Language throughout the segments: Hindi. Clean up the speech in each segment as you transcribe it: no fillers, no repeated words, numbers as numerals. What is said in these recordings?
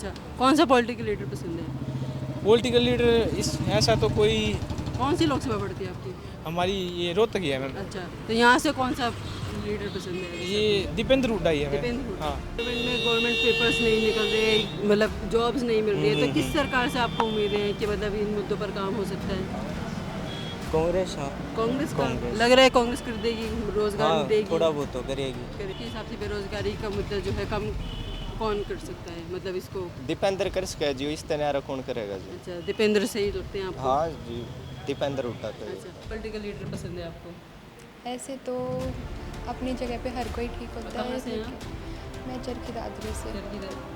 अच्छा, कौन सा पॉलिटिकल लीडर पसंद है? पॉलिटिकल लीडर इस ऐसा तो कोई कौन सी लोकसभा पड़ती है आपकी? हमारी ये रोहतक ही है मैम। अच्छा, तो यहाँ से कौन सा लीडर पसंद है? ये दीपेंद्र हुड्डा ही है मैम। दीपेंद्र हुड्डा। हाँ, गवर्नमेंट में गवर्नमेंट पेपर्स नहीं निकल रहे, मतलब जॉब्स नहीं मिल रही है, तो किस सरकार से आपको उम्मीद है कि मतलब इन मुद्दों पर काम हो सकता है? कांग्रेस। हाँ कांग्रेस का कांग्रेस। लग रहा है कांग्रेस कर देगी, रोजगार हाँ देगी। थोड़ा बहुत तो करेगी। के हिसाब से बेरोजगारी का मुद्दा जो है कम कौन कर सकता है, मतलब इसको? दीपेंद्र कर सके जी, इस तरह कौन करेगा जी। अच्छा, दीपेंद्र से ही लगते हैं आपको? हाँ जी, दीपेंद्र हुड्डा तो अच्छा, पॉलिटिकल लीडर पसंद है आपको? ऐसे तो अपनी जगह पे हर कोई ठीक होता कहाँ है, से हैं आप? लेकिन मैं चरखी दादरी से।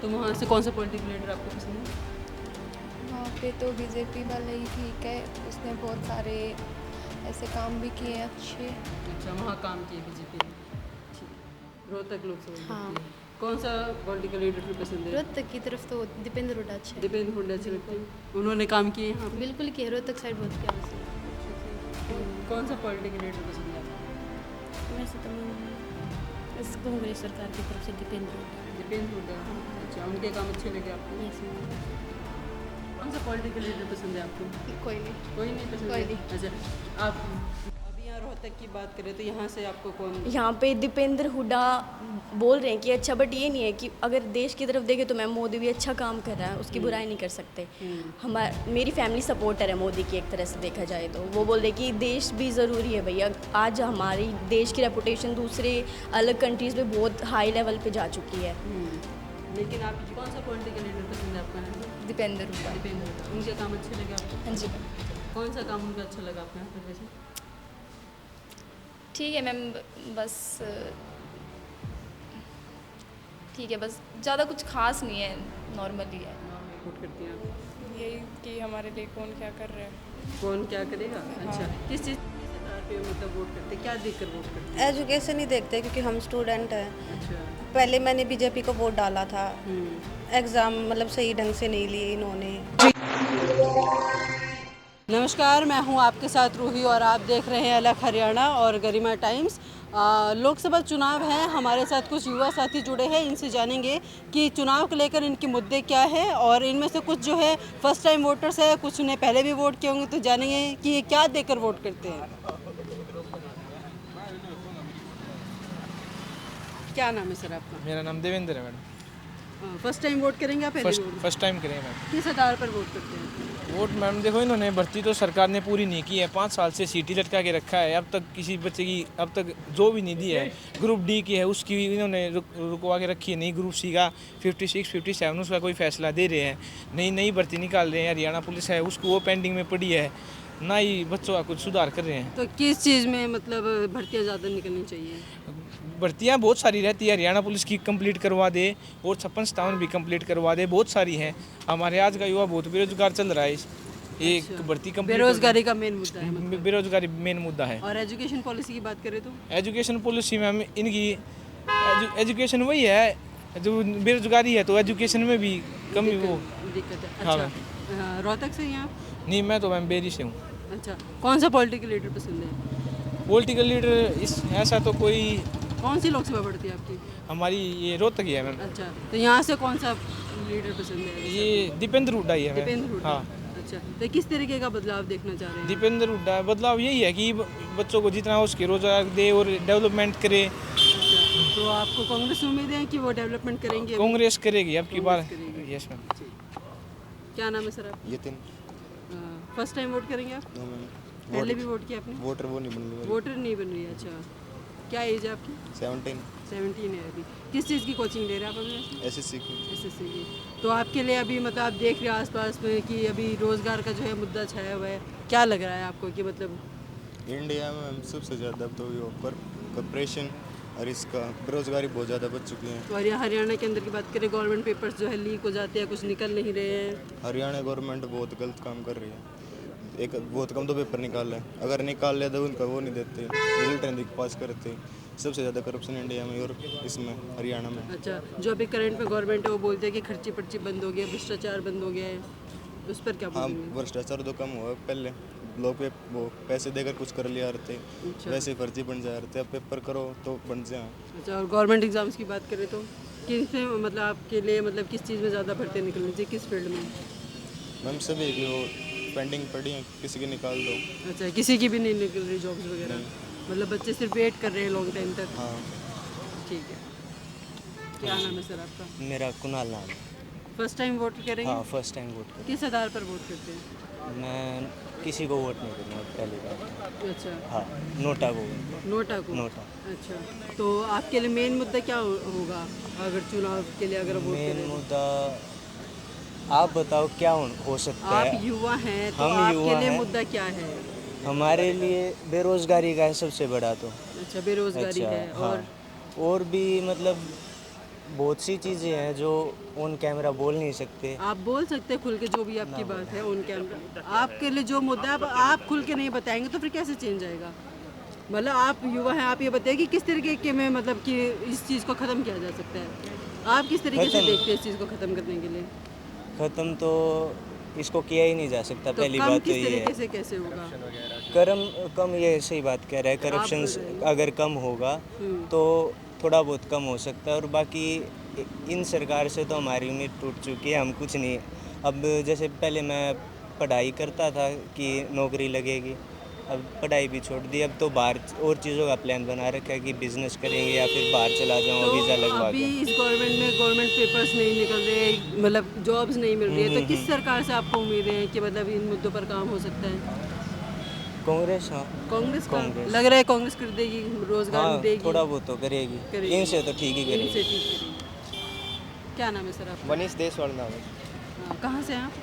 तो वहाँ से कौन सा पॉलिटिकल लीडर आपको पसंद है? वहाँ पे तो बीजेपी वाला ही ठीक है, उसने बहुत सारे ऐसे काम भी किए हैं अच्छे। अच्छा, वहाँ काम किए बीजेपी ने। ठीक। रोहतक लोकसभा हाँ। जीती है। कौन सा पॉलिटिकल लीडर को पसंद है? रोहतक की तरफ तो दीपेंद्र हुड्डा अच्छा है। दीपेंद्र हुड्डा अच्छे लगते हैं, उन्होंने काम किए यहाँ पे। बिल्कुल किया, रोहतक साइड बहुत किया वैसे। कौन सा पॉलिटिकल लीडर पसंद है आपको? वैसे तो मैं इस कांग्रेस सरकार की तरफ से दीपेंद्र हुड्डा। दीपेंद्र हुड्डा। अच्छा, उनके काम अच्छे लगे आपको? कौन सा पॉलिटिकल लीडर पसंद है आपको? कोई नहीं। कोई नहीं पसंद कोई है? नहीं। अच्छा, आप अभी यहाँ रोहतक की बात करें तो यहाँ से आपको कौन? यहाँ पे दीपेंद्र हुड्डा बोल रहे हैं कि अच्छा, बट ये नहीं है कि अगर देश की तरफ देखें तो मैम मोदी भी अच्छा काम कर रहा है, उसकी बुराई नहीं कर सकते। मेरी फैमिली सपोर्टर है मोदी की, एक तरह से देखा जाए तो वो बोल रहे कि देश भी ज़रूरी है भैया। आज हमारी देश की रेपुटेशन दूसरे अलग कंट्रीज़ में बहुत हाई लेवल पे जा चुकी है। लेकिन आप कौन सा पॉलिटिकल लीडर पसंद है आपका? दीपेंद्र हुड्डा। दीपेंद्र हुड्डा। उनके काम अच्छे लगे आपको? हाँ जी कौन सा काम उनका अच्छा लगा आपको यहाँ पर वैसे? ठीक है मैम, बस ठीक है, बस ज़्यादा कुछ खास नहीं है, नॉर्मल ही है। वोट करती हैं आप? यही कि हमारे लिए कौन क्या कर रहा है। कौन क्या करेगा? अच्छा, किस चीज़ पे मतलब वोट करते, क्या देखकर वोट करते? एजुकेशन ही देखते क्योंकि हम स्टूडेंट हैं। अच्छा। पहले मैंने बीजेपी को वोट डाला था, एग्ज़ाम मतलब सही ढंग से नहीं लिए इन्होंने। नमस्कार, मैं हूं आपके साथ रूही और आप देख रहे हैं अलग हरियाणा और गरिमा टाइम्स। लोकसभा चुनाव है, हमारे साथ कुछ युवा साथी जुड़े हैं, इनसे जानेंगे कि चुनाव को लेकर इनके मुद्दे क्या है और इनमें से कुछ जो है फर्स्ट टाइम वोटर्स है, कुछ ने पहले भी वोट किए होंगे, तो जानेंगे कि ये क्या देकर वोट करते हैं। क्या नाम है सर आपका? मेरा नाम देवेंद्र है मैडम। फर्स्ट टाइम वोट करेंगे आप? पहले वोट? फर्स्ट टाइम करें मैम। किस आधार पर वोट करते हैं? वोट मैम देखो, इन्होंने भर्ती तो सरकार ने पूरी नहीं की है, 5 साल से सीटी लटका के रखा है। अब तक किसी बच्चे की अब तक जो भी निधि है ग्रुप डी की है उसकी भी इन्होंने रुकवा के रखी है। नहीं ग्रुप सी का 56, 57 उसका कोई फैसला दे रहे हैं, नई भर्ती निकाल रहे हैं। हरियाणा पुलिस है उसको वो पेंडिंग में पड़ी है, ना ही बच्चों का कुछ सुधार कर रहे हैं। तो किस चीज़ में मतलब भर्तियाँ ज़्यादा निकलनी चाहिए? भर्तियाँ बहुत सारी रहती है, हरियाणा पुलिस की कंप्लीट करवा दे और 56-57 भी कंप्लीट करवा दे, बहुत सारी हैं। हमारे आज का युवा बहुत बेरोजगार चल रहा है, एक भर्ती कंप्लीट। बेरोजगारी का मेन मुद्दा है मतलब। बेरोजगारी मेन मुद्दा है। और एजुकेशन पॉलिसी की बात करें तो? एजुकेशन पॉलिसी में इनकी एजुकेशन वही है, जो बेरोजगारी है तो एजुकेशन में भी कमी वो दिक्कत है। हाँ अच्छा, रोहतक से हैं आप? नहीं, मैं तो मैम बेरी से हूँ। अच्छा, कौन सा पॉलिटिकल लीडर पसंद है? पॉलिटिकल लीडर इस ऐसा तो कोई कौन सी लोकसभा पड़ती है आपकी? हमारी ये रोहतक ही है मैम। अच्छा, तो यहाँ से कौन सा लीडर पसंद है? ये दीपेंद्र हुड्डा ही है मैम। दीपेंद्र हुड्डा। हाँ, अच्छा, तो किस तरीके का बदलाव देखना चाह रहे हैं? दीपेंद्र हुड्डा बदलाव यही है कि बच्चों को जितना हो उसके रोजगार दे और डेवलपमेंट करे। अच्छा, तो आपको कांग्रेस में उम्मीद है कि वो डेवलपमेंट करेंगे? कांग्रेस करेगी अब की बार। कांग्रेस करेगी। Yes ma'am. क्या नाम है सर आप? यतिन। फर्स्ट टाइम वोट करेंगे आप? पहले भी वोट किया आपने? वोटर वो नहीं बन रही। वोटर नहीं बन रही है। अच्छा, क्या एज है आपकी? 17 है अभी। किस चीज़ की कोचिंग ले रहे हैं आप अभी? एसएससी की। एसएससी की। तो आपके लिए अभी मतलब आप देख रहे हैं आसपास में कि अभी रोज़गार का जो है मुद्दा छाया हुआ है, क्या लग रहा है आपको कि मतलब? इंडिया में सबसे ज़्यादा तो ये कॉर्पोरेशन और इसका बेरोजगारी बहुत ज़्यादा बढ़ चुकी है। और यहाँ हरियाणा के अंदर की बात करें, गवर्नमेंट पेपर्स जो है लीक हो जाते हैं, कुछ निकल नहीं रहे हैं। हरियाणा गवर्नमेंट बहुत गलत काम कर रही है, एक बहुत कम तो पेपर निकाल है, अगर निकाल ले तो उनका वो नहीं देते, रिजल्ट नहीं पास करते। सबसे ज़्यादा करप्शन इंडिया में और इसमें हरियाणा में। अच्छा, जो अभी करंट में गवर्नमेंट है वो बोलते हैं कि खर्ची पर्ची बंद हो गया, भ्रष्टाचार बंद हो गया है, उस पर क्या हाँ, बोलेंगे? भ्रष्टाचार तो कम हुआ, पहले लोग पे वो पैसे देकर कुछ कर लिया करते, अच्छा। वैसे फर्जी बन जा रहे थे, अब पेपर करो तो बन जाए। अच्छा, और गवर्नमेंट एग्जाम्स की बात करें तो? किस मतलब आपके लिए मतलब किस चीज़ में ज़्यादा भर्ती निकलनी चाहिए, किस फील्ड में? मैम सभी की वो पेंडिंग पड़ी है, किसी की निकाल दो। अच्छा, किसी की भी नहीं निकल रही जॉब्स वगैरह, मतलब बच्चे सिर्फ वेट कर रहे हैं लॉन्ग टाइम तक। हाँ। ठीक है, क्या नाम है सर आपका? मेरा कुणाल नाम है। फर्स्ट टाइम वोट करेंगे? हाँ, फर्स्ट टाइम वोट कर। किस आधार पर वोट करते हैं? मैं किसी को वोट नहीं करूँगा पहली बार। अच्छा, हाँ, नोटा को वोट। नोटा को? नोटा। अच्छा, तो आपके लिए मेन मुद्दा क्या होगा अगर चुनाव के लिए अगर वोट मेन करें? मुद्दा आप बताओ क्या हो सकता आप है। युवा हैं तो हम आपके युवा लिए हैं। मुद्दा क्या है? हमारे लिए बेरोजगारी का है सबसे बड़ा तो। अच्छा, बेरोजगारी अच्छा, है। हाँ। और भी मतलब बहुत सी चीज़ें हैं जो ऑन कैमरा बोल नहीं सकते। आप बोल सकते हैं खुल के जो भी आपकी बात है उन कैमरा। आपके लिए जो मुद्दा है आप खुल के नहीं बताएंगे तो फिर कैसे चेंज आएगा? मतलब आप युवा हैं, आप ये बताइए कि किस तरीके के में मतलब कि इस चीज़ को ख़त्म किया जा सकता है? आप किस तरीके से देखते हैं इस चीज़ को ख़त्म करने के लिए? ख़त्म तो इसको किया ही नहीं जा सकता। तो पहली कम बात तो किस ये तरीके है से कैसे होगा? कम ये सही बात कह रहा है। करप्शन अगर कम होगा तो थोड़ा बहुत कम हो सकता है। और बाकी इन सरकार से तो हमारी उम्मीद टूट चुकी है, हम कुछ नहीं। अब जैसे पहले मैं पढ़ाई करता था कि नौकरी लगेगी, अब पढ़ाई भी छोड़ दी। अब तो बाहर और चीज़ों का प्लान बना रखा है कि बिज़नेस करेंगे या फिर बाहर चला जाऊँ वीज़ा लगवा अभी के। इस गवर्नमेंट में गवर्नमेंट पेपर्स नहीं निकल रहे, मतलब जॉब्स नहीं मिल रही है, तो किस सरकार से आपको उम्मीदें हैं कि मतलब इन मुद्दों पर काम हो सकता है? कांग्रेस, हाँ। कांग्रेस का कांग्रेस। लग रहा है कांग्रेस कर देगी, रोजगार हाँ, देगी। थोड़ा बहुत तो करेगी। करेगी। इनसे तो ठीक ही इनसे करेगी। ठीक करेगी। क्या नाम है सर आपका? मनीष देसवाल नाम है हाँ, कहाँ से हैं आप?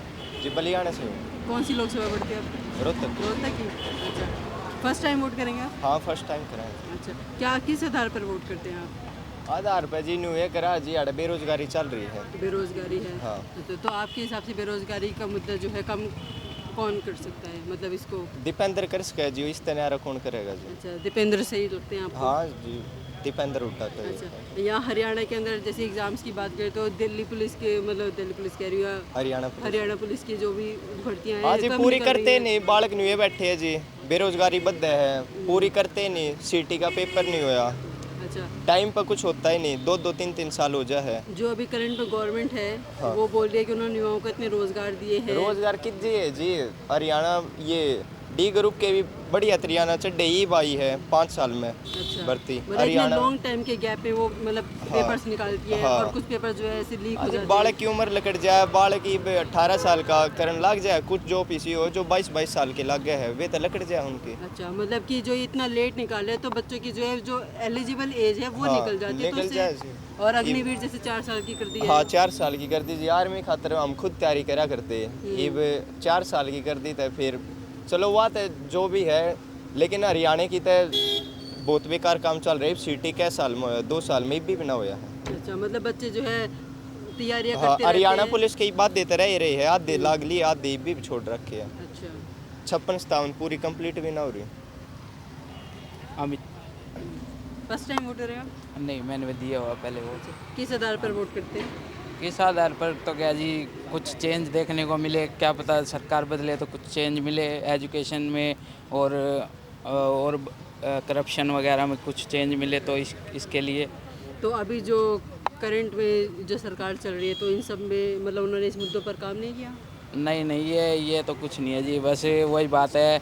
जी, बलियाना से हूँ। कौन सी लोकसभा पड़ती है आपकी? रोहतक। रोहतक की? अच्छा, फर्स्ट टाइम वोट करेंगे आप? हाँ, फर्स्ट टाइम कराए। अच्छा, क्या किस आधार पर वोट करते हैं आप? आधार पे जी न्यू ये करा जी, आड़े बेरोजगारी चल रही है। बेरोजगारी है। हाँ। तो आपके हिसाब से बेरोजगारी का मुद्दा जो है कम कौन कर सकता है, मतलब इसको? दीपेंद्र कर सके जी, इस तरह कौन करेगा जी? अच्छा, दीपेंद्र से ही लगते हैं आपको? हाँ जी, दीपेंद्र उठा तो अच्छा, यहाँ हरियाणा के अंदर जैसे एग्जाम्स की बात करें तो दिल्ली पुलिस के, मतलब दिल्ली पुलिस कह रही हूँ, हरियाणा पुलिस की जो भी भर्तियाँ हाँ हैं जी, कम पूरी निकल रही करते हैं। नहीं, बालक न्यू ये बैठे है जी, बेरोजगारी बद है, पूरी करते नहीं। सीटी का पेपर नहीं होया, अच्छा, टाइम पर कुछ होता ही नहीं, 2-3 साल हो जा है। जो अभी करंट में गवर्नमेंट है हाँ। वो बोल रही है कि उन्होंने युवाओं को इतने रोजगार दिए हैं। रोजगार कितने है जी? हरियाणा ये डी ग्रुप के भी बढ़िया हरियाणा चढ़े ही भाई है 5 साल में अच्छा, भर्ती। मतलब इतने हरियाणा लॉन्ग टाइम के गैप में वो मतलब पेपर्स निकालती है हाँ। और कुछ पेपर जो है ऐसे लीक हो अजी जाते बालक हैं। की उम्र लकड़ जाए, बालक की 18 साल का करन लग जाए, कुछ जो पीसी हो जो 22 साल के लग गए हैं वे तो लकड़ जाए उनकी। अच्छा, मतलब कि जो इतना लेट निकाले तो बच्चों की जो है जो एलिजिबल एज है वो हाँ, निकल जाती है, तो निकल उससे- जाए जी। और अग्निवीर जैसे 4 साल की कर दी है। हाँ, 4 साल की कर दी जी। आर्मी खातर हम खुद तैयारी करा करते अब 4 साल की कर दी तो फिर चलो बात है जो भी है, लेकिन हरियाणा की तो बहुत बेकार काम चल रहा है। सीटी कै साल में होया? 2 साल में भी ना होया है। अच्छा, मतलब बच्चे जो है तैयारियां हाँ, करते रहते हरियाणा हैं। पुलिस की बात देते रहे है, आधे लाग ली आधे भी छोड़ रखे है। अच्छा, 56-57 पूरी कंप्लीट भी ना हो रही। अमित फर्स्ट टाइम वोटर है आप? नहीं, मैंने दिया हुआ पहले वो। किस आधार पर वोट करते हैं? किस आधार पर तो क्या जी, कुछ चेंज देखने को मिले, क्या पता सरकार बदले तो कुछ चेंज मिले एजुकेशन में और करप्शन वगैरह में कुछ चेंज मिले तो इसके लिए। तो अभी जो करंट में जो सरकार चल रही है तो इन सब में मतलब उन्होंने इस मुद्दों पर काम नहीं किया? नहीं, ये तो कुछ नहीं है जी। बस वही बात है,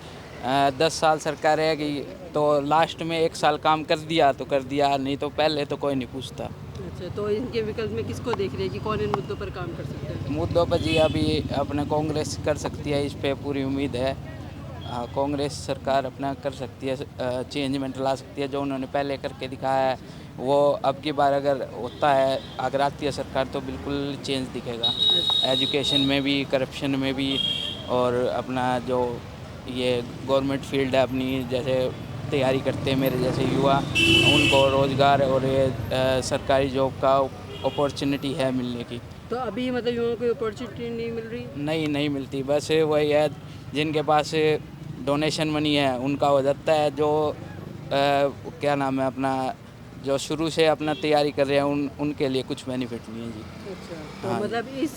10 साल सरकार रहेगी तो लास्ट में 1 साल काम कर दिया तो कर दिया, नहीं तो पहले तो कोई नहीं पूछता। अच्छा, तो इनके विकल्प में किसको देख रहे हैं कि कौन इन मुद्दों पर काम कर सकता है? मुद्दों पर जी अभी अपने कांग्रेस कर सकती है, इस पे पूरी उम्मीद है। कांग्रेस सरकार अपना कर सकती है, चेंजमेंट ला सकती है, जो उन्होंने पहले करके दिखाया है वो अब की बार अगर होता है, अगर आती है सरकार तो बिल्कुल चेंज दिखेगा, एजुकेशन में भी, करप्शन में भी। और अपना जो ये गवर्नमेंट फील्ड है अपनी, जैसे तैयारी करते हैं मेरे जैसे युवा, उनको रोज़गार और ये सरकारी जॉब का अपॉर्चुनिटी है मिलने की। तो अभी मतलब युवाओं को अपॉर्चुनिटी नहीं मिल रही? नहीं मिलती। बस वही है, जिनके पास डोनेशन मनी है उनका हो जाता है, जो क्या नाम है अपना, जो शुरू से अपना तैयारी कर रहे हैं उनके लिए कुछ बेनिफिट नहीं है जी। अच्छा, तो हाँ। मतलब इस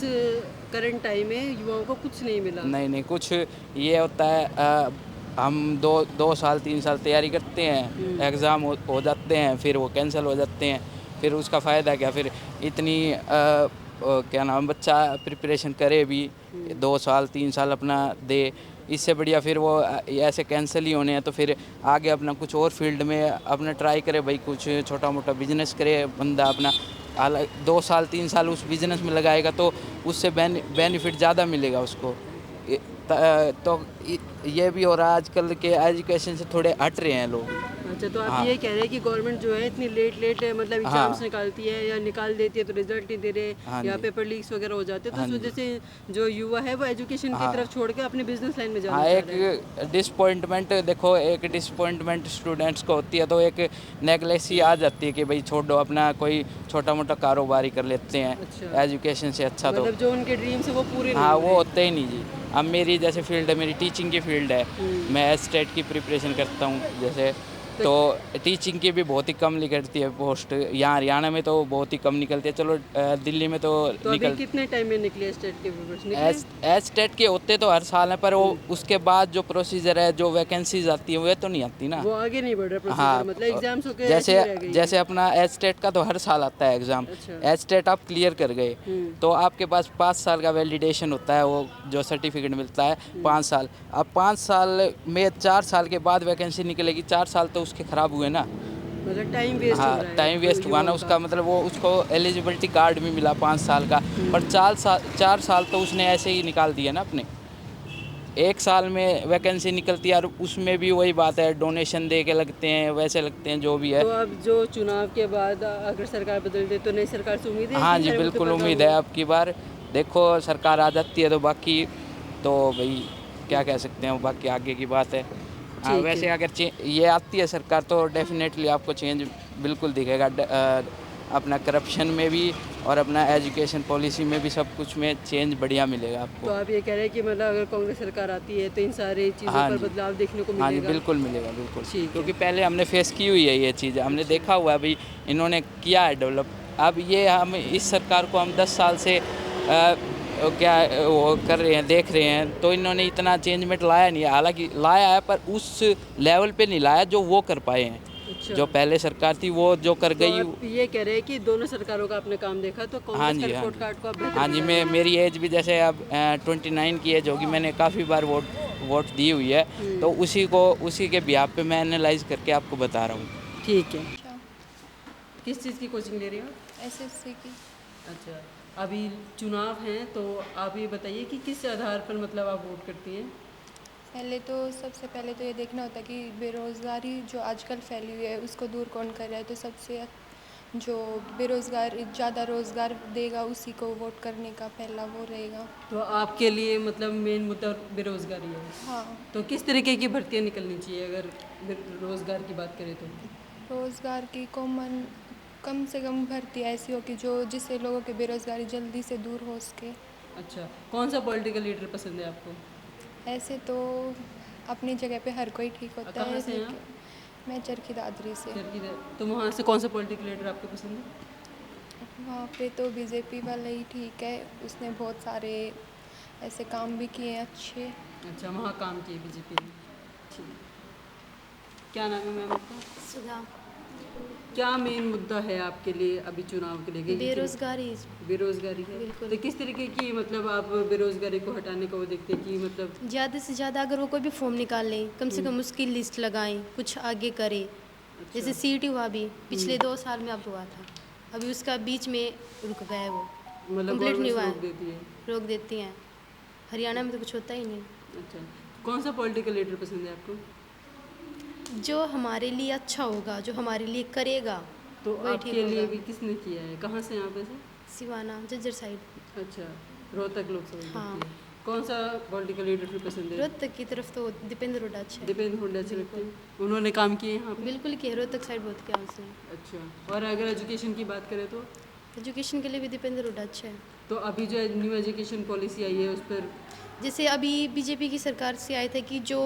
करंट टाइम में युवाओं को कुछ नहीं मिला? नहीं, कुछ ये होता है, हम 2 साल 3 साल तैयारी करते हैं, एग्ज़ाम हो जाते हैं, फिर वो कैंसिल हो जाते हैं, फिर उसका फ़ायदा क्या, फिर इतनी क्या नाम, बच्चा प्रिपरेशन करे भी 2 साल 3 साल अपना दे, इससे बढ़िया फिर वो ऐसे कैंसिल ही होने हैं। तो फिर आगे अपना कुछ और फील्ड में अपना ट्राई करे भाई, कुछ छोटा मोटा बिजनेस करे बंदा अपना। 2 साल 3 साल उस बिज़नेस में लगाएगा तो उससे बेनिफिट ज़्यादा मिलेगा उसको। तो ये भी हो रहा है, आजकल के एजुकेशन से थोड़े हट रहे हैं लोग। अच्छा, तो आप ये कह रहे हैं कि गवर्नमेंट जो है इतनी लेट मतलब एग्जाम्स निकालती है या निकाल देती है तो रिजल्ट नहीं दे रहे या पेपर लीक्स वगैरह हो जाते हैं, तो इस वजह से जो युवा है वो एजुकेशन की तरफ छोड़ के अपने बिजनेस लाइन में जाना चाह रहे हैं। एक डिसअपॉइंटमेंट देखो, एक डिसअपॉइंटमेंट स्टूडेंट्स को होती है, तो एक नेगलेसी आ जाती है कि भाई छोड़ो, अपना कोई छोटा मोटा कारोबार ही कर लेते हैं एजुकेशन से अच्छा। तो मतलब जो उनके ड्रीम्स है वो पूरे हाँ, वो होते ही नहीं जी। अब मेरी जैसे फील्ड है, मेरी टीचिंग की फील्ड है, मैं स्टेट की प्रिपरेशन करता हूँ जैसे, तो टीचिंग की भी बहुत ही कम निकलती है पोस्ट। यहाँ हरियाणा में तो बहुत ही कम निकलती है, चलो दिल्ली में तो अभी कितने टाइम में निकली स्टेट के पेपर्स? स्टेट के होते तो हर साल है, पर वो उसके बाद जो प्रोसीजर है, जो वैकेंसीज आती है, वो तो नहीं आती ना, वो आगे नहीं बढ़ रहा प्रोसीजर। हाँ, मतलब एग्जाम्स होके जैसे अपना स्टेट का तो हर साल आता है एग्ज़ाम। स्टेट आप क्लियर कर गए तो आपके पास 5 साल का वैलिडेशन होता है, वो जो सर्टिफिकेट मिलता है 5 साल। अब 5 साल में 4 साल के बाद वैकेंसी निकलेगी, 4 साल तो उसके ख़राब हुए ना, मतलब टाइम वेस्ट हो रहा है। टाइम वेस्ट हुआ ना उसका, मतलब वो उसको एलिजिबिलिटी कार्ड भी मिला 5 साल का, पर 4 साल तो उसने ऐसे ही निकाल दिया ना अपने। 1 साल में वैकेंसी निकलती है और उसमें भी वही बात है, डोनेशन दे के लगते हैं, वैसे लगते हैं जो भी है। तो अब जो चुनाव के बाद अगर सरकार बदल दे तो नई सरकार से उम्मीद है? हाँ जी, बिल्कुल उम्मीद है। अब की बार देखो सरकार आ जाती है तो बाकी तो भाई क्या कह सकते हैं, बाकी आगे की बात है। हाँ, वैसे अगर ये आती है सरकार तो डेफिनेटली आपको चेंज बिल्कुल दिखेगा, अपना करप्शन में भी और अपना एजुकेशन पॉलिसी में भी, सब कुछ में चेंज बढ़िया मिलेगा आपको। तो आप ये कह रहे हैं कि मतलब अगर कांग्रेस सरकार आती है तो इन सारी चीज़ों पर बदलाव देखने को मिलेगा? हाँ जी, बिल्कुल मिलेगा, बिल्कुल, क्योंकि पहले हमने फेस की हुई है ये चीज़, हमने देखा हुआ है भाई इन्होंने किया है डेवलप। अब ये हम इस सरकार को हम 10 साल से क्या वो कर रहे हैं, देख रहे हैं, तो इन्होंने इतना चेंजमेंट लाया नहीं है। हालांकि लाया है पर उस लेवल पे नहीं लाया जो वो कर पाए हैं। अच्छा। जो पहले सरकार थी वो जो कर गई। आप ये कह रहे हैं कि दोनों सरकारों का आपने काम देखा तो कांग्रेस का रिपोर्ट कार्ड को आप बेहतर? हाँ जी, मेरी एज भी जैसे अब 29 की एज होगी, मैंने काफ़ी बार वोट दी हुई है, तो उसी के बिहाफ पे मैं एनालाइज करके आपको बता रहा हूँ। ठीक है। किस चीज़ की कोचिंग ले रही हो? SSC की। अच्छा, अभी चुनाव हैं तो आप ये बताइए कि किस आधार पर मतलब आप वोट करती हैं? सबसे पहले तो ये देखना होता है कि बेरोज़गारी जो आजकल फैली हुई है उसको दूर कौन कर रहा है, तो सबसे जो बेरोज़गार ज़्यादा रोज़गार देगा उसी को वोट करने का पहला वो रहेगा। तो आपके लिए मतलब मेन मुद्दा बेरोज़गारी है? हाँ। तो किस तरीके की भर्तियाँ निकलनी चाहिए अगर रोज़गार की बात करें तो? रोज़गार की कम से कम भर्ती ऐसी हो कि जिससे लोगों की बेरोज़गारी जल्दी से दूर हो सके। अच्छा, कौन सा पॉलिटिकल लीडर पसंद है आपको? ऐसे तो अपनी जगह पे हर कोई ठीक होता है। कहाँ से हैं? मैं चरखी दादरी से। तो वहाँ से कौन सा पॉलिटिकल लीडर आपको पसंद है? वहाँ पे तो बीजेपी वाला ही ठीक है, उसने बहुत सारे ऐसे काम भी किए अच्छे। अच्छा, वहाँ काम किए बीजेपी ने। ठीक, क्या नाम है मैम आपका? सुधा। क्या मेन मुद्दा है आपके लिए अभी चुनाव के लिए? बेरोज़गारी। बेरोज़गारी है, बिल्कुल। तो किस तरीके की मतलब आप बेरोज़गारी को हटाने का वो देखते हैं कि मतलब ज़्यादा से ज़्यादा अगर वो कोई भी फॉर्म निकाल लें, कम से कम उसकी लिस्ट लगाएं, कुछ आगे करें। जैसे CET हुआ भी पिछले 2 साल में अब हुआ था, अभी उसका बीच में रुक गया है, वो मतलब कंप्लीट नहीं हुआ है, रोक देती हैं। हरियाणा में तो कुछ होता ही नहीं। अच्छा, कौन सा पॉलिटिकल लीडर पसंद है आपको? जो हमारे लिए अच्छा होगा, जो हमारे लिए करेगा। तो आपके लिए भी किसने किया है? कहाँ से यहाँ पे से? सिवाना, जज्जर साइड। अच्छा, रोहतक लोकसभा। हाँ। कौन सा पॉलिटिकल लीडर फिर पसंद है? रोहतक की तरफ तो दीपेंद्र हुड्डा अच्छा है। दीपेंद्र हुड्डा अच्छे लगते हैं, उन्होंने काम किए यहाँ पे? बिल्कुल किया, रोहतक साइड बहुत किया उसने। अच्छा, और अगर एजुकेशन की बात करें तो? एजुकेशन के लिए भी दीपेंद्र हुड्डा अच्छा है। तो अभी जो न्यू एजुकेशन पॉलिसी आई है उस पर? जैसे अभी बीजेपी की सरकार से आए थे कि जो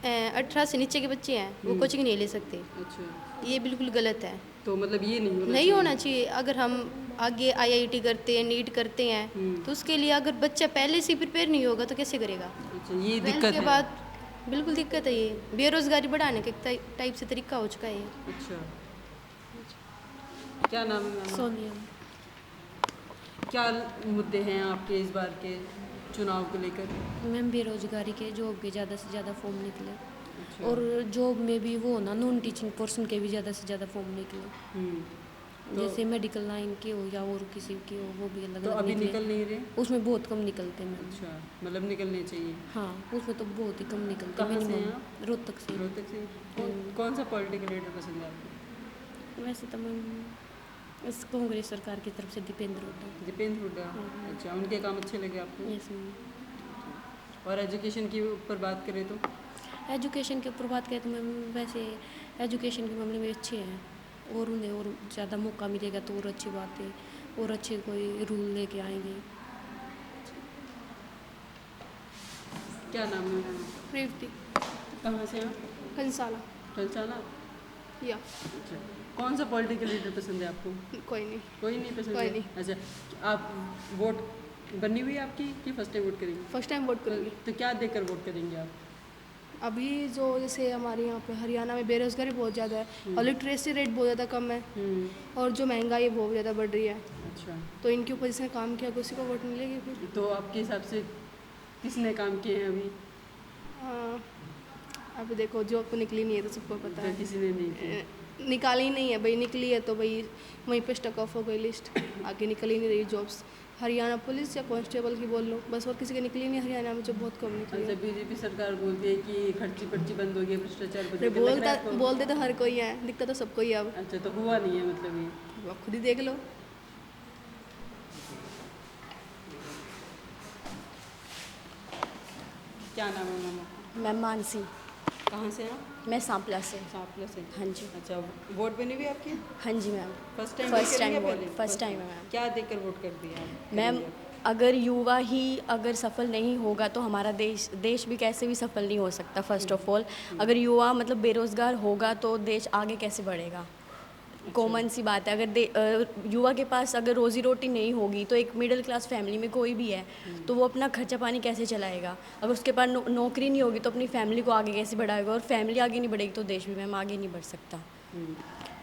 18 से नीचे के बच्चे हैं वो कोचिंग नहीं ले सकते। अच्छा, ये बिल्कुल गलत है। तो मतलब ये नहीं होना चाहिए। अगर हम आगे IIT करते हैं, नीट करते हैं, तो उसके लिए अगर बच्चा पहले से प्रिपेयर नहीं होगा तो कैसे करेगा? अच्छा, ये दिक्कत के है। बाद बिल्कुल दिक्कत है। ये बेरोजगारी बढ़ाने का एक टाइप से तरीका हो चुका है ये। अच्छा, क्या नाम है मैम? सोनिया। क्या मुद्दे हैं आपके इस बार के चुनाव को लेकर? मैम बेरोजगारी के जॉब के ज़्यादा से ज़्यादा फॉर्म निकले, और जॉब में भी वो ना नॉन टीचिंग पोर्शन के भी ज़्यादा से ज़्यादा फॉर्म निकले, जैसे मेडिकल लाइन के हो या और किसी के हो, वो भी अलग तो अलग अभी निकले। निकल नहीं रहे? उसमें बहुत कम निकलते हैं मैम। अच्छा, मतलब निकलने चाहिए। हाँ, उसमें तो बहुत ही कम निकलते हैं। कहाँ से हैं मिनिमम आप? रोहतक से। रोहतक से। कौन सा पॉलिटिकल लीडर पसंद है आपको? वैसे तो मैम इस कांग्रेस सरकार की तरफ से दीपेंद्र हुड्डा। दीपेंद्र हुड्डा। अच्छा, उनके काम अच्छे लगे आपको? Yes ma'am. और एजुकेशन की ऊपर बात करें तो? एजुकेशन के ऊपर बात करें तो मैम वैसे एजुकेशन के मामले में अच्छे हैं, और उन्हें और ज़्यादा मौका मिलेगा तो और अच्छी बात है, और अच्छे कोई रूल लेके आएंगे। क्या नाम है मैम? रेवती। कहाँ से आप? कंसाला। कंसाला? या अच्छा, कौन सा पॉलिटिकल लीडर पसंद है आपको? कोई नहीं। कोई नहीं पसंद कोई है? नहीं। अच्छा, आप वोट बननी हुई है आपकी कि फर्स्ट टाइम वोट करेंगे? फर्स्ट टाइम वोट करूँगी। तो क्या देकर वोट करेंगे आप? अभी जो जैसे हमारे यहाँ पे हरियाणा में बेरोजगारी बहुत ज़्यादा है और लिटरेसी रेट बहुत ज़्यादा कम है, और जो महंगाई है बहुत ज़्यादा बढ़ रही है। अच्छा, तो इनके ऊपर जिसने काम किया उसी को वोट मिलेगी फिर। तो आपके हिसाब से किसने काम किए हैं अभी? अभी देखो जॉब तो निकली नहीं है, तो सबको पता है। किसी ने नहीं किया। निकाली नहीं है भाई, निकली है तो भाई वहीं पे स्टक ऑफ हो गई लिस्ट, आगे निकल ही नहीं रही जॉब्स। हरियाणा पुलिस या कांस्टेबल की बोल लो, बस और किसी की निकली नहीं हरियाणा में, जो बहुत कम निकली अच्छा, है। बीजेपी सरकार बोलती है कि खर्ची पर्ची बंद हो गई, भ्रष्टाचार बंद हो गया, लग रहा है आपको? बोलते तो हर कोई है, दिखता तो सबको ही है अब। अच्छा, तो हुआ नहीं है मतलब ये? आप खुद ही देख लो। क्या नाम है मैम आपका? मैं मानसी। कहाँ से हैं आप? मैं सांपला से। सांपला से। हाँ जी। अच्छा, वोट बनी हुई आपकी? हाँ जी ma'am. First time first vote time करेंगे वोट, पहले? फर्स्ट टाइम है मैम। क्या देकर वोट कर दिया आप? मैम अगर युवा ही अगर सफल नहीं होगा तो हमारा देश भी कैसे भी सफल नहीं हो सकता। फर्स्ट ऑफ ऑल अगर युवा मतलब बेरोज़गार होगा तो देश आगे कैसे बढ़ेगा। कॉमन सी बात है, अगर युवा के पास अगर रोज़ी रोटी नहीं होगी तो एक मिडिल क्लास फैमिली में कोई भी है तो वो अपना खर्चा पानी कैसे चलाएगा। अगर उसके पास नौकरी नहीं होगी तो अपनी फैमिली को आगे कैसे बढ़ाएगा, और फैमिली आगे नहीं बढ़ेगी तो देश भी मैम आगे नहीं बढ़ सकता।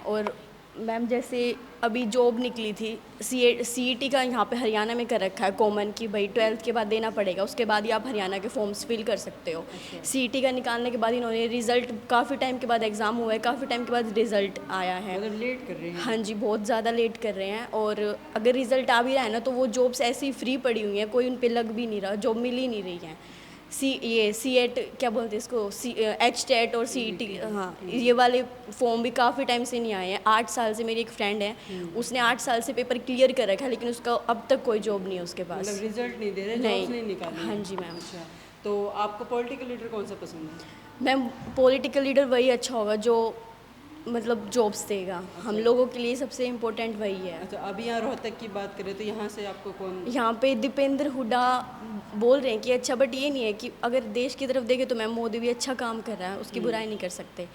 और मैम जैसे अभी जॉब निकली थी CET का यहाँ पे हरियाणा में कर रखा है कॉमन, कि भाई 12th के बाद देना पड़ेगा, उसके बाद ही आप हरियाणा के फॉर्म्स फिल कर सकते हो। CET का निकालने के बाद इन्होंने रिज़ल्ट काफ़ी टाइम के बाद एग्ज़ाम हुआ है, काफ़ी टाइम के बाद रिज़ल्ट आया है। मतलब लेट कर रहे हैं? हाँ जी, बहुत ज़्यादा लेट कर रहे हैं। और अगर रिज़ल्ट आ भी रहा है ना तो वो जॉब्स ऐसी ही फ्री पड़ी हुई हैं, कोई उन पर लग भी नहीं रहा, जॉब मिल ही नहीं रही है। CET क्या बोलते हैं इसको, HTET और CET, हाँ ये वाले फॉर्म भी काफ़ी टाइम से नहीं आए हैं। 8 साल से मेरी एक फ्रेंड है, उसने 8 साल से पेपर क्लियर कर रखा है, लेकिन उसका अब तक कोई जॉब नहीं है उसके पास। मतलब रिजल्ट नहीं दे रहे, जॉब्स नहीं निकाले? हाँ जी मैम। अच्छा, तो आपको पॉलिटिकल लीडर कौन सा पसंद है? मैम पॉलिटिकल लीडर वही अच्छा होगा जो मतलब जॉब्स देगा। हम लोगों के लिए सबसे इम्पोर्टेंट वही है। अच्छा, अभी यहाँ रोहतक की बात करें तो यहाँ से आपको कौन? यहाँ पे दीपेंद्र हुड्डा बोल रहे हैं कि अच्छा, बट ये नहीं है कि अगर देश की तरफ देखें तो मैम मोदी भी अच्छा काम कर रहा है, उसकी बुराई नहीं कर सकते।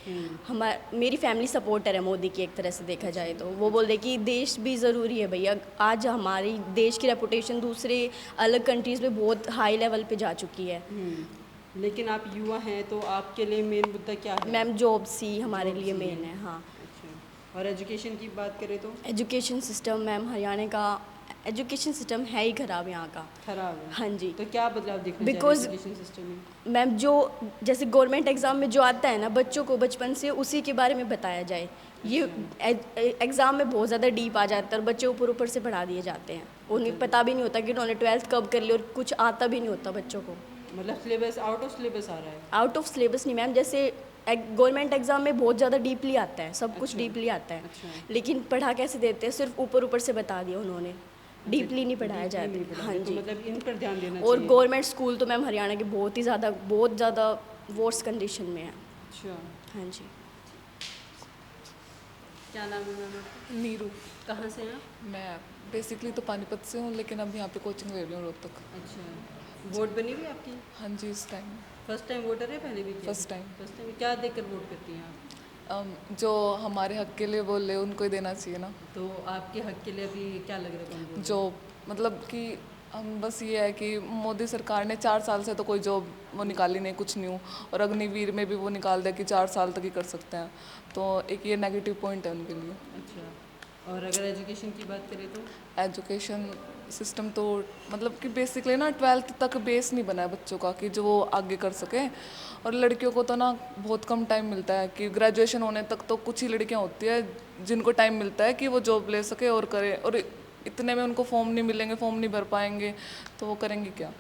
मेरी फैमिली सपोर्टर है मोदी की, एक तरह से देखा जाए तो। वो बोल रहे कि देश भी ज़रूरी है भैया, आज हमारी देश की रेपुटेशन दूसरे अलग कंट्रीज़ में बहुत हाई लेवल पे जा चुकी है। लेकिन आप युवा हैं तो आपके लिए मेन मुद्दा क्या है? मैम जॉब्स ही हमारे लिए मेन है। हाँ। अच्छा, और एजुकेशन की बात करें तो? एजुकेशन सिस्टम मैम हरियाणा का एजुकेशन सिस्टम है ही ख़राब यहाँ का। खराब है? हाँ जी। तो क्या बदलाव दिखना चाहिए बिकॉज एजुकेशन सिस्टम में? मैम जो जैसे गवर्नमेंट एग्ज़ाम में जो आता है ना, बच्चों को बचपन से उसी के बारे में बताया जाए। ये एग्ज़ाम में बहुत ज़्यादा डीप आ जाता है और बच्चे ऊपर से पढ़ा दिए जाते हैं, उन्हें पता भी नहीं होता कि उन्होंने 12th कब कर ली, और कुछ आता भी नहीं होता बच्चों को। मतलब सिलेबस आउट ऑफ सिलेबस आ रहा है? आउट ऑफ सिलेबस नहीं मैम, जैसे गवर्नमेंट एग्ज़ाम में बहुत ज़्यादा डीपली आता है, सब कुछ डीपली आता है। लेकिन पढ़ा कैसे देते हैं, सिर्फ ऊपर से बता दिया उन्होंने, डीपली नहीं पढ़ाया जाता। हाँ जी, मतलब इन पर ध्यान देना और चाहिए। गवर्नमेंट स्कूल तो मैम हरियाणा के बहुत ज़्यादा वर्स कंडीशन में है। अच्छा, हाँ जी। क्या नाम है मैम? नीरू। कहाँ से हैं? मैं बेसिकली तो पानीपत से हूँ, लेकिन अब यहाँ पे कोचिंग ले रही हूँ रोहतक। अच्छा, वोट बनी हुई आपकी? हाँ जी, इस टाइम फर्स्ट टाइम वोटर है, पहले भी किया? First time. First time. क्या देकर वोट करती हैं आप? जो हमारे हक के लिए बोल रहे उनको ही देना चाहिए ना। तो आपके हक के लिए अभी क्या लग रहा है? जो मतलब कि हम बस ये है कि मोदी सरकार ने 4 साल से तो कोई जॉब वो निकाली नहीं, कुछ न्यू, और अग्निवीर में भी वो निकाल दिया कि 4 साल तक ही कर सकते हैं, तो एक ये नेगेटिव पॉइंट है उनके लिए। अच्छा, और अगर एजुकेशन की बात करें तो एजुकेशन सिस्टम तो मतलब कि बेसिकली ना 12th तक बेस नहीं बना है बच्चों का कि जो वो आगे कर सकें। और लड़कियों को तो ना बहुत कम टाइम मिलता है कि ग्रेजुएशन होने तक तो कुछ ही लड़कियां होती है जिनको टाइम मिलता है कि वो जॉब ले सके और करे, और इतने में उनको फॉर्म नहीं मिलेंगे, फॉर्म नहीं भर पाएंगे तो वो करेंगे क्या।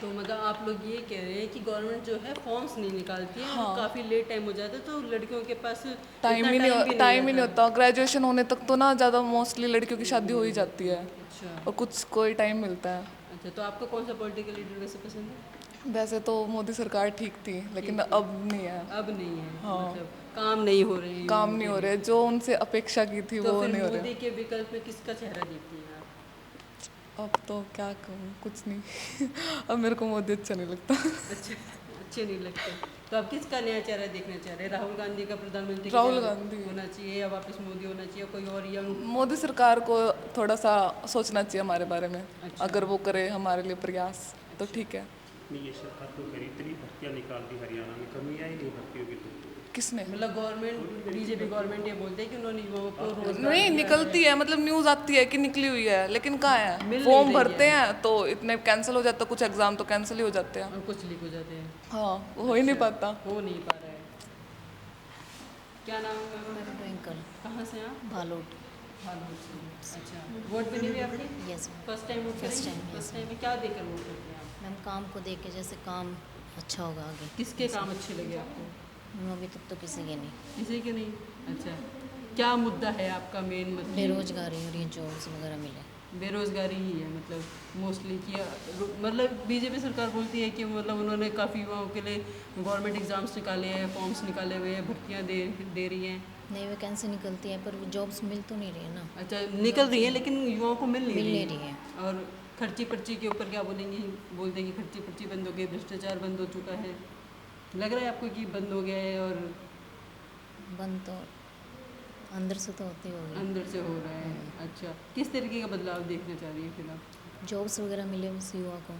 तो मतलब आप लोग ये कह रहे हैं कि गवर्नमेंट जो है फॉर्म्स नहीं निकालती है, हाँ। और काफ़ी लेट टाइम हो जाता है, तो लड़कियों के पास टाइम ही नहीं होता। ग्रेजुएशन होने तक तो ना ज़्यादा मोस्टली लड़कियों की शादी हो ही जाती है। अच्छा। और कुछ कोई टाइम मिलता है। अच्छा, तो आपको कौन सा पॉलिटिकल लीडर वैसे पसंद है? वैसे तो मोदी सरकार ठीक थी, लेकिन अब नहीं है। अब नहीं है। हाँ। मतलब काम नहीं हो रहे हैं। काम नहीं हो रहे, जो उनसे अपेक्षा की थी तो वो फिर नहीं हो रहे। मोदी के विकल्प में किसका चेहरा देखती हैं आप? अब तो क्या कहूँ, कुछ नहीं। अब मेरे को मोदी अच्छा नहीं लगता। अच्छा, अच्छे नहीं लगते। तो आप किसका नया चेहरा देखना चाह रहे हैं? राहुल गांधी का प्रधानमंत्री राहुल गांधी होना चाहिए, या वापस मोदी होना चाहिए, कोई और यंग? मोदी सरकार को थोड़ा सा सोचना चाहिए हमारे बारे में। अच्छा। अगर वो करे हमारे लिए प्रयास तो ठीक है। नहीं, ये सरकार तो करी, इतनी भर्तियाँ निकाल दी, हरियाणा में कमी आई नहीं भर्तियों की। तो किसने? मतलब गवर्नमेंट, बीजेपी गवर्नमेंट ये बोलते हैं कि उन्होंने युवाओं को रोजगार नहीं दिया निकलती है, मतलब न्यूज़ आती है कि निकली हुई है, लेकिन कहाँ है? मिल फॉर्म नहीं रही भरते है। हैं तो इतने कैंसिल हो जाता है, कुछ एग्जाम तो कैंसिल ही हो जाते हैं। और कुछ लीक हो जाते हैं। हाँ, हो ही नहीं पाता। हो नहीं पा रहा है। क्या नाम है मेरा? ट्विंकल। कहाँ से आप? भालूट। भालूट से। अच्छा, वोट भी नहीं हुई आपकी? Yes. First time vote first करेंगे? टाइम। फर्स्ट टाइम में क्या देकर वोट करते हैं आप? मैम काम को देख के, जैसे काम अच्छा होगा आगे। किसके काम अच्छे लगे आपको? मैम अभी तक तो किसी के नहीं। किसी के नहीं। अच्छा, क्या मुद्दा है आपका मेन? मतलब बेरोजगारी और ये जॉब्स वगैरह मिले। बेरोजगारी ही है मतलब मोस्टली कि मतलब बीजेपी सरकार बोलती है कि मतलब उन्होंने काफ़ी युवाओं के लिए गवर्नमेंट एग्जाम्स निकाले हैं, फॉर्म्स निकाले हुए हैं, भर्तियाँ दे रही हैं। नई वैकेंसी निकलती है पर जॉब्स मिल तो नहीं रही है ना। अच्छा, निकल रही है लेकिन युवाओं को मिल नहीं रही है। और खर्ची पर्ची के ऊपर क्या बोलेंगे? बोल देंगे खर्ची पर्ची बंद हो गई, भ्रष्टाचार बंद हो चुका है। लग रहा है आपको कि बंद हो गया है? और बंद तो अंदर से तो होती होगी। अंदर से हो रहा है। अच्छा, किस तरीके का बदलाव देखना चाह रही है फिर आप? जॉब्स वगैरह मिले उस युवाओं को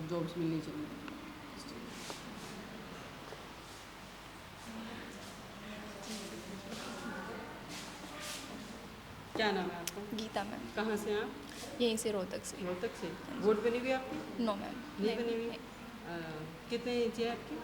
जॉब्स मिलनी चाहिए। क्या नाम है आपका? गीता मैम। कहाँ से हैं आप? यहीं से, रोहतक से। रोहतक से। वोट बनी हुई आपकी? नो मैम, नहीं बनी हुई। कितने एज है आपकी?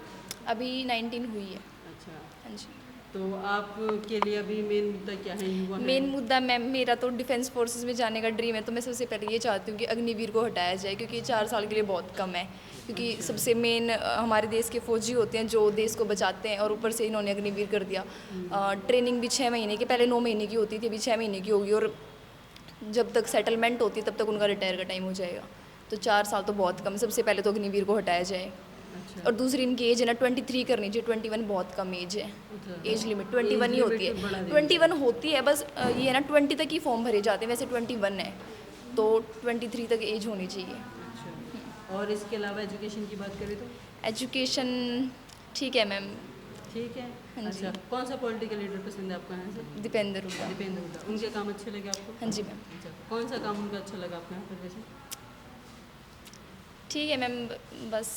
अभी 19 हुई है। अच्छा। हाँ जी। तो आपके लिए अभी मेन मुद्दा क्या है? युवा मेन मुद्दा मैम मेरा तो डिफेंस फोर्सेस में जाने का ड्रीम है, तो मैं सबसे पहले ये चाहती हूँ कि अग्निवीर को हटाया जाए, क्योंकि 4 साल के लिए बहुत कम है। क्योंकि सबसे मेन हमारे देश के फौजी होते हैं जो देश को बचाते हैं, और ऊपर से इन्होंने अग्निवीर कर दिया। ट्रेनिंग भी 6 महीने की, पहले 9 महीने की होती थी, अभी 6 महीने की होगी, और जब तक सेटलमेंट होती है तब तक उनका रिटायर का टाइम हो जाएगा। तो 4 साल तो बहुत कम। सबसे पहले तो अग्निवीर को हटाया जाए। और दूसरी इनकी एज है ना 23 करनी चाहिए। 21 बहुत कम एज है। एज लिमिट 21 ही होती है। 21 होती है, बस ये है ना 20 तक ही फॉर्म भरे जाते हैं, वैसे 21 है, तो 23 तक एज होनी चाहिए। अच्छा। और इसके अलावा एजुकेशन की बात करें तो? एजुकेशन ठीक है मैम। ठीक है। हाँ जी। अच्छा, कौन सा पॉलिटिकल लीडर पसंद है आपको यहाँ से? दीपेंद्र हुड्डा। दीपेंद्र हुड्डा। उनके काम अच्छे लगे आपको? हाँ जी मैम। अच्छा, कौन सा काम उनका अच्छा लगा आपको यहाँ पर वैसे? ठीक है मैम, बस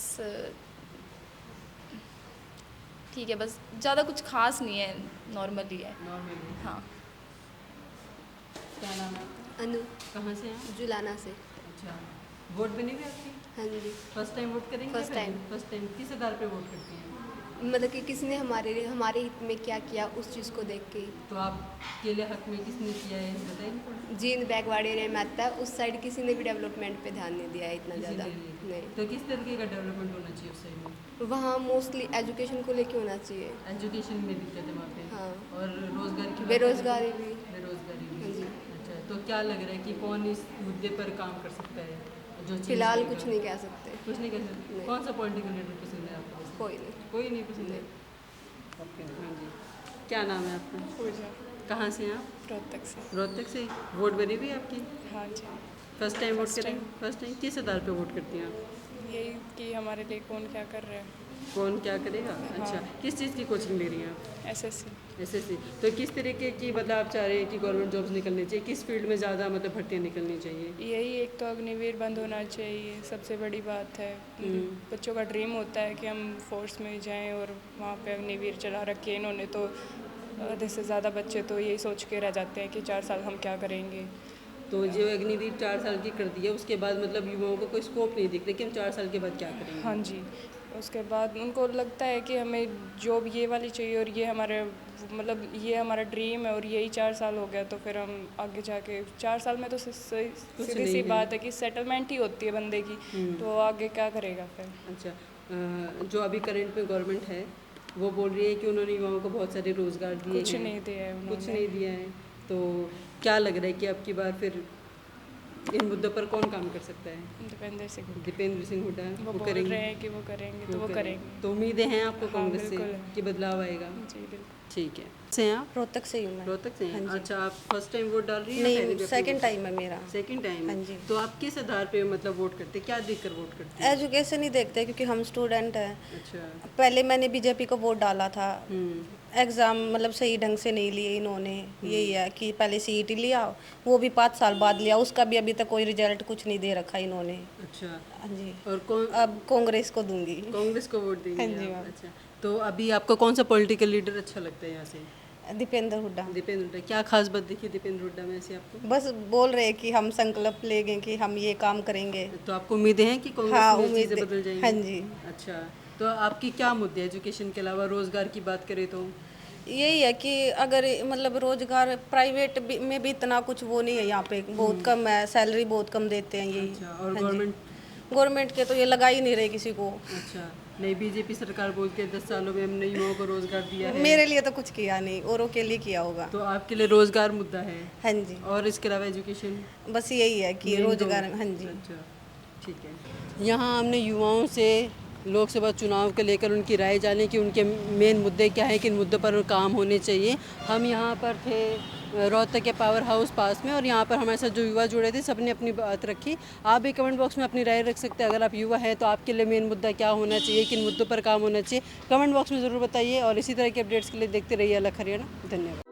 ठीक है, बस ज़्यादा कुछ खास नहीं है, नॉर्मल ही है। नॉर्मल। हाँ। क्या नाम है आपका? अनु। कहाँ से हैं? जुलाना से। अच्छा, वोट बनी हुई आपकी? हाँ जी। फर्स्ट टाइम वोट करेंगे? First time. First time. किस आधार पे वोट करती हैं? मतलब कि किसी ने हमारे हित में क्या किया उस चीज़ को देख के। तो आपके लिए हक में किसने किया है बताइए? जींद बैकवाड़ी एरिया में आता है, उस साइड किसी ने भी डेवलपमेंट पे ध्यान नहीं दिया है इतना ज़्यादा। नहीं। तो किस तरीके का डेवलपमेंट होना चाहिए उस साइड में? वहाँ मोस्टली एजुकेशन को लेके होना चाहिए। एजुकेशन में दिक्कत है वहाँ पे? हाँ। और रोजगार की? बेरोजगारी भी। बेरोजगारी भी। हाँ जी। अच्छा, तो क्या लग रहा है कि कौन इस मुद्दे पर काम कर सकता है? जो फिलहाल कुछ नहीं कह सकते। कुछ नहीं कह सकते। कौन सा पॉलिटिकल लीडर पसंद है आपको? कोई नहीं। कोई नहीं पसंद है। हाँ जी। क्या नाम है आपका? पूजा। कहाँ से हैं आप? रोहतक से। रोहतक से। वोट बनी हुई आपकी? हाँ जी। फर्स्ट टाइम वोट करें? First time. किस आधार पे वोट करती हैं आप? यही कि हमारे लिए कौन क्या कर रहा है। कौन क्या करेगा? हाँ। अच्छा, किस चीज़ की कोचिंग ले रही हैं आप? एसएससी। एसएससी। तो किस तरीके की मतलब आप चाह रहे हैं कि गवर्नमेंट जॉब्स निकलनी चाहिए? किस फील्ड में ज़्यादा मतलब भर्तियाँ निकलनी चाहिए? यही एक तो अग्निवीर बंद होना चाहिए, सबसे बड़ी बात है। बच्चों का ड्रीम होता है कि हम फोर्स में जाएं, और वहाँ पे अग्निवीर चला रखे इन्होंने तो आधे से ज़्यादा बच्चे तो यही सोच के रह जाते हैं कि 4 साल हम क्या करेंगे। तो जो अग्निवीर 4 साल की कर दी है उसके बाद मतलब युवाओं को कोई स्कोप नहीं दिख रहा कि हम 4 साल के बाद क्या करेंगे। हाँ जी, उसके बाद उनको लगता है कि हमें जॉब ये वाली चाहिए और ये हमारे मतलब ये हमारा ड्रीम है और यही 4 साल हो गया तो फिर हम आगे जाके 4 साल में तो सीधी सी बात है कि सेटलमेंट ही होती है बंदे की, तो आगे क्या करेगा फिर। अच्छा, जो अभी करंट में गवर्नमेंट है वो बोल रही है कि उन्होंने युवाओं को बहुत सारे रोजगार दिए कुछ हैं। नहीं दिया है उन्होंने। कुछ नहीं दिया है, तो क्या लग रहा है कि अब की बार फिर इन मुद्दों पर कौन काम कर सकता है? दीपेंद्र सिंह हुड्डा वो बोल रहे हैं कि वो करेंगे तो वो करेंगे। तो उम्मीदें हैं आपको हाँ, कांग्रेस से बिल्कुल। कि बदलाव आएगा? जी बिल्कुल। ठीक है। से हैं आप? रोहतक से ही हूँ मैं। रोहतक से हैं? हाँ जी। अच्छा, आप फर्स्ट टाइम वोट डाल रही हैं? नहीं, सेकंड टाइम है मेरा। Second time? हाँ जी। तो आप किस आधार पे मतलब वोट करते हैं, क्या देखकर वोट करते हैं? एजुकेशन ही देखते हैं क्योंकि हम स्टूडेंट हैं। अच्छा। पहले मैंने बीजेपी को वोट डाला था, एग्ज़ाम मतलब सही ढंग से नहीं लिए इन्होंने। यही है कि पहले सीईटी लिया, वो भी 5 साल बाद लिया, उसका भी अभी तक कोई रिजल्ट कुछ नहीं दे रखा इन्होंने। अच्छा। हाँ जी। और कौन? अब कांग्रेस को दूंगी। कांग्रेस को वोट देंगे? हाँ जी, आप? अच्छा, तो अभी आपको कौन सा पॉलिटिकल लीडर अच्छा लगता है यहाँ से? दीपेंद्र हुड्डा। दीपेंद्र हुड्डा। क्या खास बात देखी दीपेंद्र हुड्डा में से आपको? बस बोल रहे हैं कि हम संकल्प लेंगे कि हम ये काम करेंगे। तो आपको उम्मीदें हैं कि कांग्रेस हाँ, में चीज़ें बदल जाएंगी? हाँ जी। अच्छा, तो आपकी क्या मुद्दे एजुकेशन के अलावा रोजगार की बात करें तो? यही है कि अगर मतलब रोजगार प्राइवेट में भी इतना कुछ वो नहीं है, यहाँ पे बहुत कम है, सैलरी बहुत कम देते हैं यही। अच्छा, और हाँ जी। गवर्नमेंट के तो ये लगा ही नहीं रहे किसी को। अच्छा, नहीं बीजेपी सरकार बोलती है 10 सालों में हमने युवाओं को रोजगार दिया है। मेरे लिए तो कुछ किया नहीं, औरों के लिए किया होगा। तो आपके लिए रोजगार मुद्दा है? हाँ जी। और इसके अलावा एजुकेशन? बस यही है कि रोजगार। हाँ जी। अच्छा, ठीक है। यहाँ हमने युवाओं से लोकसभा चुनाव को लेकर उनकी राय जाने कि उनके मेन मुद्दे क्या हैं, किन मुद्दों पर काम होने चाहिए। हम यहाँ पर थे रोहतक के पावर हाउस पास में और यहाँ पर हमारे साथ जो युवा जुड़े थे सबने अपनी बात रखी। आप भी कमेंट बॉक्स में अपनी राय रख सकते हैं। अगर आप युवा हैं तो आपके लिए मेन मुद्दा क्या होना चाहिए, किन मुद्दों पर काम होना चाहिए, कमेंट बॉक्स में ज़रूर बताइए। और इसी तरह के अपडेट्स के लिए देखते रहिए अलग हरियाणा। धन्यवाद।